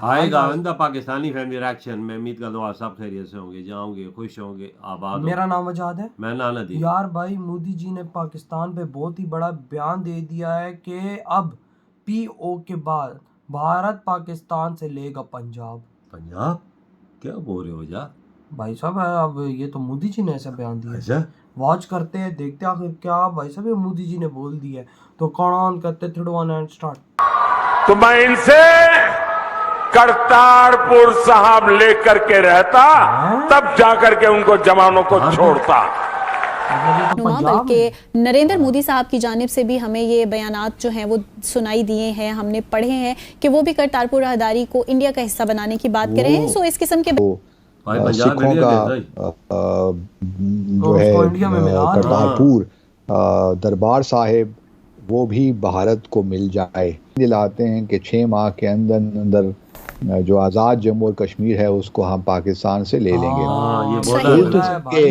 आएगा आइंदा Pakistani family reaction. मैं उम्मीद करता हूँ आप सब खैरियत से होंगे, जाओगे, खुश होंगे, आबाद मेरा नाम वजाद है। मैं नाना दी। यार भाई मोदी जी ने पाकिस्तान पे बहुत ही बड़ा बयान दे दिया है कि अब पीओ के बाद भारत पाकिस्तान से लेगा पंजाब। पंजाब क्या बोल रहे हो यार? भाई साहब अब ये तो मोदी जी ने ऐसा बयान दिया। अच्छा वॉच करते हैं, देखते हैं आखिर क्या भाई साहब ये मोदी जी ने बोल दिया है। तो कौन करते 3 2 1 एंड स्टार्ट। तो मैं इनसे करतारपुर साहब लेकर के रहता, तब जाकर के उनको जवानों को छोड़ता। बल्कि नरेंद्र मोदी साहब की जानिब से भी हमें ये बयानात जो हैं वो सुनाई दिए हैं, हमने पढ़े हैं कि वो भी करतारपुर राहदारी को इंडिया का हिस्सा बनाने की बात कर रहे हैं। सो इस किस्म के सिखों का जो है करतारपुर दरबार साहिब वो भी भारत को मिल जाए। दिलाते हैं कि 6 माह के अंदर अंदर जो आज़ाद जम्मू और कश्मीर है उसको हम पाकिस्तान से ले लेंगे। ये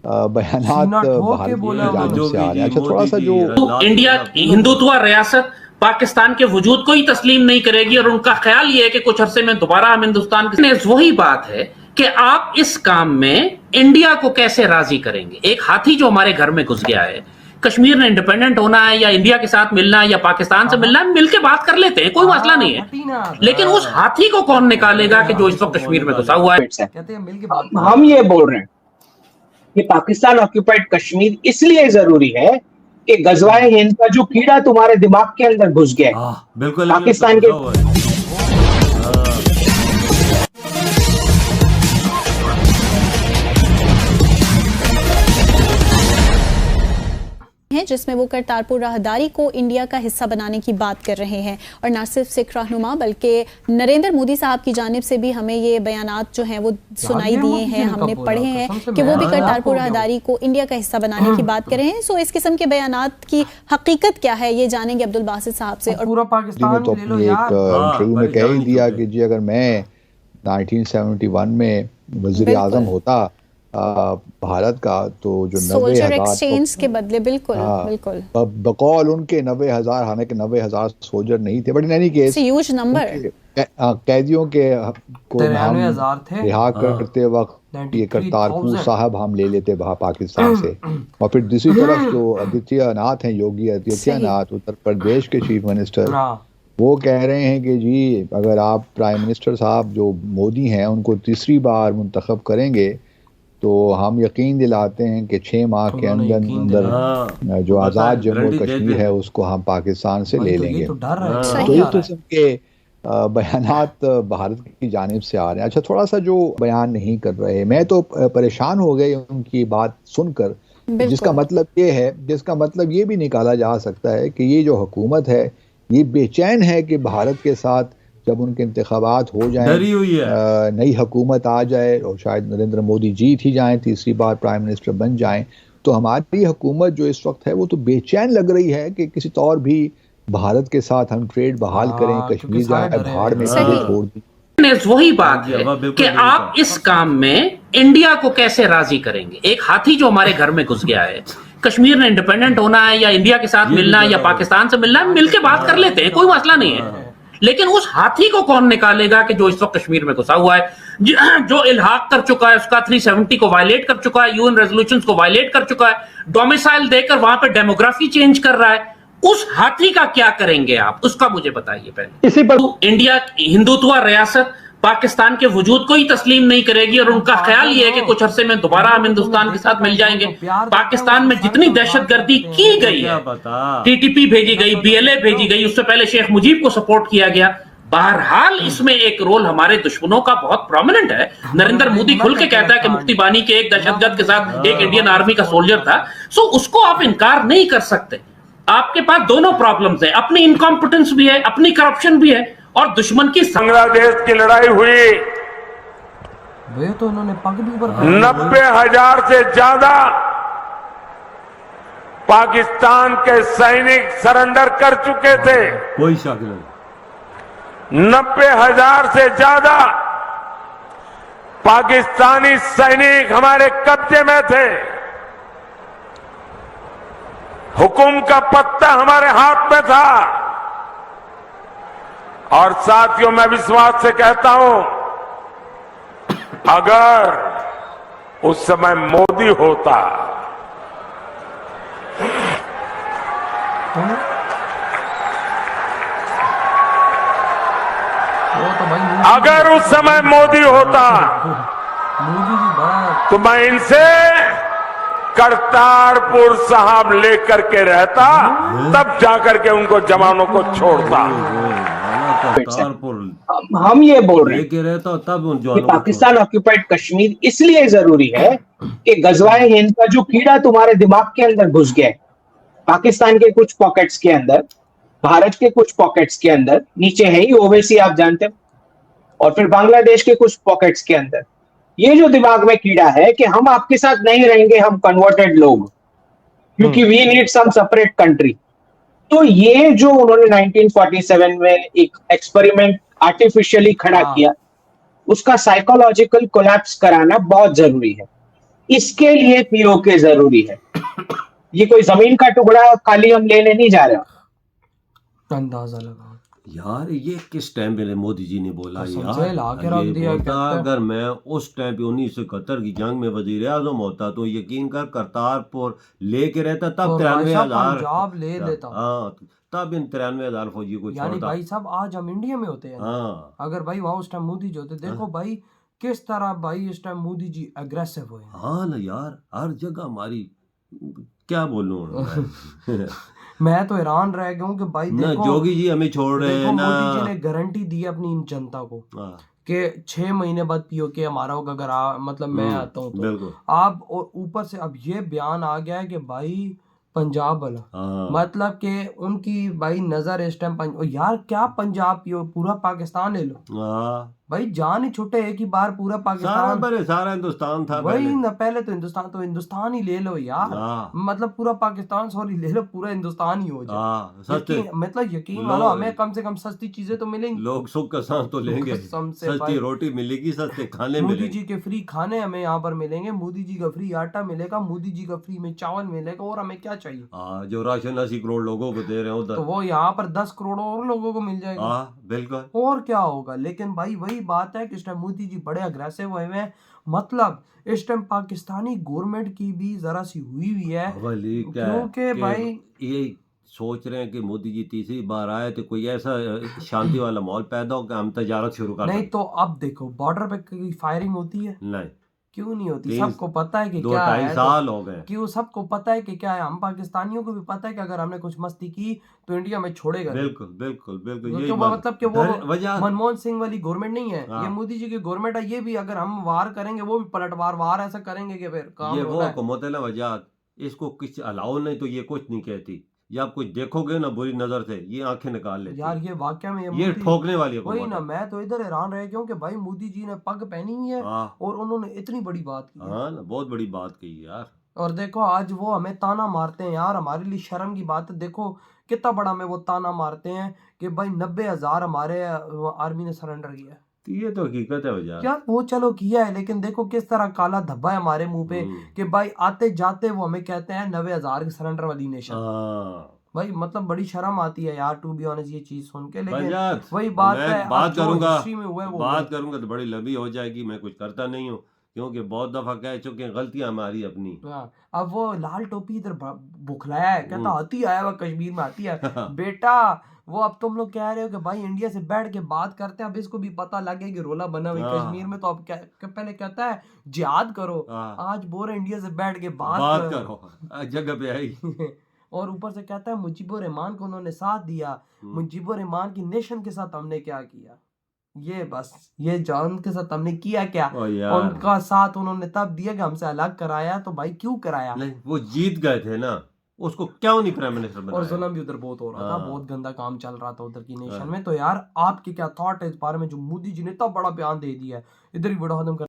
बयानात भारत की जानिब से आ रहे हैं। अच्छा थोड़ा सा जो इंडिया हिंदुत्व रियासत पाकिस्तान के वजूद को ही तस्लीम नहीं करेगी और उनका ख्याल ये है कि कुछ अरसे में दोबारा हम हिंदुस्तान के। वही बात है कि आप इस काम में इंडिया को कैसे राजी करेंगे। एक हाथी जो हमारे घर में घुस गया है, कश्मीर ने इंडिपेंडेंट होना है या इंडिया के साथ मिलना है या पाकिस्तान से मिलना है, मिलके बात कर लेते हैं, कोई मसला नहीं है। लेकिन उस हाथी को कौन निकालेगा कि जो इस वक्त कश्मीर में घुसा हुआ है। हम ये बोल रहे हैं कि पाकिस्तान ऑक्यूपाइड कश्मीर इसलिए जरूरी है कि गजवाए हिंद का जो कीड़ा तुम्हारे दिमाग के अंदर घुस गया है, बिल्कुल पाकिस्तान के हैं जिसमें वो करतारपुर राहदारी को इंडिया का हिस्सा बनाने की बात कर रहे हैं। और न सिर्फ सिख रहनुमा बल्कि नरेंद्र मोदी साहब की जानिब से भी हमें ये बयानात जो हैं वो सुनाई दिए हैं, हमने पढ़े हैं कि वो भी करतारपुर राहदारी को इंडिया का हिस्सा बनाने की बात कर रहे हैं। सो इस किस्म के बयानात की हकीकत क्या है ये जानेंगे अब्दुल बासित साहब से। और पूरा पाकिस्तान तो अपनी एक इंटरव्यू में कह ही दिया कि जी अगर मैं 1971 में वजीर आजम होता भारत का तो जो 90,000 एक्सचेंज के बदले बिल्कुल बकौल उनके 90,000, हालांकि 90,000 सोल्जर नहीं थे, but in any case huge number कैदियों के को रिहा करते वक्त ये करतारपुर साहब हम ले लेते वहाँ पाकिस्तान से। और फिर दूसरी तरफ जो आदित्यनाथ हैं, योगी आदित्यनाथ उत्तर प्रदेश के चीफ मिनिस्टर, वो कह रहे हैं कि जी अगर आप प्राइम मिनिस्टर साहब जो मोदी हैं उनको तीसरी बार मुंतखब करेंगे तो हम यकीन दिलाते हैं कि 6 माह के अंदर अंदर जो आज़ाद जम्मू और कश्मीर है उसको हम पाकिस्तान से ले लेंगे। तो इस किस्म के बयानात भारत की जानिब से आ रहे हैं। अच्छा थोड़ा सा जो बयान नहीं कर रहे, मैं तो परेशान हो गए उनकी बात सुनकर, जिसका मतलब ये भी निकाला जा सकता है कि ये जो हुकूमत है ये बेचैन है कि भारत के साथ जब उनके इंतखाबात हो जाए, नई हुकूमत आ जाए और शायद नरेंद्र मोदी जीत ही जाएं, तीसरी बार प्राइम मिनिस्टर बन जाएं, तो हमारी हुकूमत जो इस वक्त है वो तो बेचैन लग रही है कि किसी तौर भी भारत के साथ हम ट्रेड बहाल करें, कश्मीर जाए भाड़ में छोड़ दी। वही बात है कि आप इस काम में इंडिया को कैसे राजी करेंगे। एक हाथी जो हमारे घर में घुस गया है, कश्मीर ने इंडिपेंडेंट होना है या इंडिया के साथ मिलना है या पाकिस्तान से मिलना है, मिलके बात कर लेते हैं, कोई मसला नहीं है। लेकिन उस हाथी को कौन निकालेगा कि जो इस वक्त कश्मीर में घुसा हुआ है, जो इल्हाक कर चुका है, उसका 370 को वायलेट कर चुका है, यूएन रेजोल्यूशंस को वायलेट कर चुका है, डोमिसाइल देकर वहां पे डेमोग्राफी चेंज कर रहा है, उस हाथी का क्या करेंगे आप, उसका मुझे बताइए पहले। इसी पर इंडिया हिंदुत्व रियासत पाकिस्तान के वजूद को ही तस्लीम नहीं करेगी और उनका ख्याल ये है कि कुछ अरसे में दोबारा हम हिंदुस्तान के साथ मिल जाएंगे। पाकिस्तान में जितनी दहशतगर्दी की गई है, टीटीपी भेजी गई, बीएलए भेजी गई, उससे पहले शेख मुजीब को सपोर्ट किया गया। बहरहाल इसमें एक रोल हमारे दुश्मनों का बहुत प्रोमिनेंट है। नरेंद्र मोदी खुल के कहता है कि मुफ्ती बानी के एक दहशतगर्द के साथ एक इंडियन आर्मी का सोल्जर था। सो उसको आप इनकार नहीं कर सकते। आपके पास दोनों प्रॉब्लम्स है, अपनी इनकॉम्पिटेंस भी है, अपनी करप्शन भी है और दुश्मन की। बांग्लादेश की लड़ाई हुई, वे तो उन्होंने पग भी ऊपर 90,000 से ज्यादा पाकिस्तान के सैनिक सरेंडर कर चुके थे। कोई शक नहीं। 90,000 से ज्यादा पाकिस्तानी सैनिक हमारे कब्जे में थे। हुकुम का पत्ता हमारे हाथ में था। और साथियों, मैं विश्वास से कहता हूं, अगर उस समय मोदी होता अगर उस समय मोदी होता मोदी जी बड़ा तो मैं इनसे करतारपुर साहब लेकर के रहता, तब जाकर के उनको जवानों को छोड़ता। करतारपुर हम ये बोल रहे हैं लेके रहता तब उन कि जवानों को पाकिस्तान ऑक्यूपाइड कश्मीर इसलिए जरूरी है कि गजवाए हिंद का जो कीड़ा तुम्हारे दिमाग के अंदर घुस गया है, पाकिस्तान के कुछ पॉकेट्स के अंदर, भारत के कुछ पॉकेट्स के अंदर, नीचे है ही ओवैसी आप जानते हो, और फिर बांग्लादेश के कुछ पॉकेट्स के अंदर, ये जो दिमाग में कीड़ा है कि हम आपके साथ नहीं रहेंगे, हम कन्वर्टेड लोग, क्योंकि we need some separate country. तो ये जो उन्होंने 1947 में एक एक्सपेरिमेंट आर्टिफिशियली खड़ा किया, उसका साइकोलॉजिकल कोलैप्स कराना बहुत जरूरी है। इसके लिए पीओके जरूरी है। ये कोई जमीन का टुकड़ा खाली हम लेने नहीं जा रहे। अंदाजा लगा यार, ये किस टाइम पे मोदी जी ने बोला समझे, ला के यार? रख ये दिया बोलता कहता है। अगर मैं उस टाइम पे 1971 की जंग में वजीर आजम होता तो यकीन कर करतारपुर लेके रहता, तब तो भाई साहब 93,000 पंजाब ले लेता। हाँ, तब इन 93,000 फौजी को यानी छोड़ता। भाई साहब आज हम इंडिया में होते हैं, हाँ अगर भाई वहां उस टाइम मोदी जी होते, देखो भाई किस तरह भाई इस टाइम मोदी जी अग्रेसिव हुए हैं। हाँ ना यार, हर जगह हमारी क्या बोलूं मैं तो हैरान रह गया हूँ कि भाई ना देखो जोगी जी हमें छोड़ रहे देखो हैं ना। मोदी जी ने गारंटी दी है अपनी इन जनता को हाँ, कि 6 महीने बाद पीओके हमारा होगा, अगर मतलब मैं आता हूँ तो बिल्कुल। आप, और ऊपर से अब ये बयान आ गया है कि भाई पंजाब वाला, हाँ, मतलब कि उनकी भाई नजर इस टाइम यार क्या पंजाब पियो, पूरा पाकिस्तान ले लो हाँ, भाई, जान ही छुट्टे एक ही बार पूरा सारा पाकिस्तान, सारा हिंदुस्तान था वही पहले। ना, पहले तो हिंदुस्तान ही ले लो यार, हाँ, मतलब पूरा पाकिस्तान सॉरी ले लो, पूरा हिंदुस्तान ही हो जाए। हाँ, सस्ते मतलब यकीन लो- मानो हमें कम से कम सस्ती चीजें तो मिलेंगी, लोग सुख का सांस तो लेंगे, कसम से सस्ती भाई। रोटी मिलेगी, सस्ते खाने मोदी मिलेंगे। जी के फ्री खाने हमें यहाँ पर मिलेंगे, मोदी जी का फ्री आटा मिलेगा, मोदी जी का फ्री में चावल मिलेगा, और हमें क्या चाहिए? हाँ, जो राशन 80 करोड़ लोगों को दे रहे हैं तो उधर। वो यहाँ पर 10 करोड़ और लोगों को मिल जाएगा, हाँ, बिल्कुल। और क्या होगा। लेकिन भाई वही बात है कि इस टाइम मोदी जी बड़े अग्रेसिव हुए हैं, मतलब इस टाइम पाकिस्तानी गवर्नमेंट की भी जरा सी हुई है, वली क्या है क्योंकि कि भाई ये सोच रहे हैं कि मोदी जी तीसरी बार आए तो कोई ऐसा शांति वाला माहौल पैदा हो कि हम तजारत शुरू कर नहीं दें। तो अब देखो बॉर्डर पे कोई फायरिंग होती है, नहीं, क्यों नहीं होती? 3 सबको पता है कि दो क्या ढाई है, साल हो गए। क्यों सबको पता है कि क्या है, हम पाकिस्तानियों को भी पता है कि अगर हमने कुछ मस्ती की तो इंडिया में छोड़ेगा नहीं। बिल्कुल बिल्कुल बिल्कुल, यही क्यों? बात- मतलब कि वो वजह मनमोहन सिंह वाली गवर्नमेंट नहीं है, हाँ। ये मोदी जी की गवर्नमेंट है। ये भी अगर हम वार करेंगे वो भी पलटवार वार ऐसा करेंगे कि फिर काम ये वो होता है। हुकूमत है ना, वजह इसको कुछ अलाउ नहीं तो ये कुछ नहीं कहती। या आप कुछ देखोगे ना बुरी नजर से, ये आंखें निकाल लेती यार ये वाकया में ये मोदी- ठोकने वाली वही हुकूमत ना, है। मैं तो इधर हैरान रह गया हूँ कि भाई मोदी जी ने पग पहनी हुई है हाँ और उन्होंने इतनी बड़ी बात की है। हाँ ना, बहुत बड़ी बात कही यार। और देखो आज वो हमें ताना मारते हैं यार, हमारे लिए शर्म की बात है। देखो कितना बड़ा में वो ताना मारते हैं कि भाई 90,000 हमारे आर्मी ने सरेंडर किया है। तो ये तो हकीकत है वजह। यार वो चलो किया है, लेकिन देखो किस तरह काला धब्बा है हमारे मुंह पे कि भाई आते जाते वो हमें कहते हैं 90,000 की सरेंडर वाली नेशन। हाँ, भाई मतलब बड़ी शर्म आती है यार, टू बी ऑनेस्ट ये चीज सुन के। लेकिन वजह वही बात मैं है, बात अब जो करूंगा हिस्ट्री में हुआ है वो हुआ बात है। करूंगा तो बड़ी लंबी हो जाएगी। मैं कुछ करता नहीं हूँ क्योंकि बहुत दफा कह चुके हैं, गलतियां हमारी अपनी। हाँ, अब वो लाल टोपी इधर बुखलाया है, कहता हाथी आया हुआ कश्मीर में, हाथी है बेटा। वो अब तुम लोग कह रहे हो कि भाई इंडिया से बैठ के बात करते हैं, अब इसको भी पता लगे कि रोला बना हुआ है कश्मीर में, तो अब पहले कहता है जिहाद करो, आज बोल रहे इंडिया से बैठ के बात करो जगह पे आई। और ऊपर से कहता है मुजीबुर रहमान को उन्होंने साथ दिया, मुजीबुर रहमान की नेशन के साथ हमने क्या किया, ये बस ये जान के साथ हमने किया क्या, उनका साथ उन्होंने तब दिया कि हमसे अलग कराया, तो भाई क्यों कराया? नहीं, वो जीत गए थे ना, उसको क्यों नहीं प्राइम मिनिस्टर बनाया? और जुल्म भी उधर बहुत हो रहा था, बहुत गंदा काम चल रहा था उधर की नेशन में। तो यार आपके क्या थॉट है इस बारे में, जो मोदी जी ने इतना बड़ा बयान दे दिया है? इधर ही बड़ा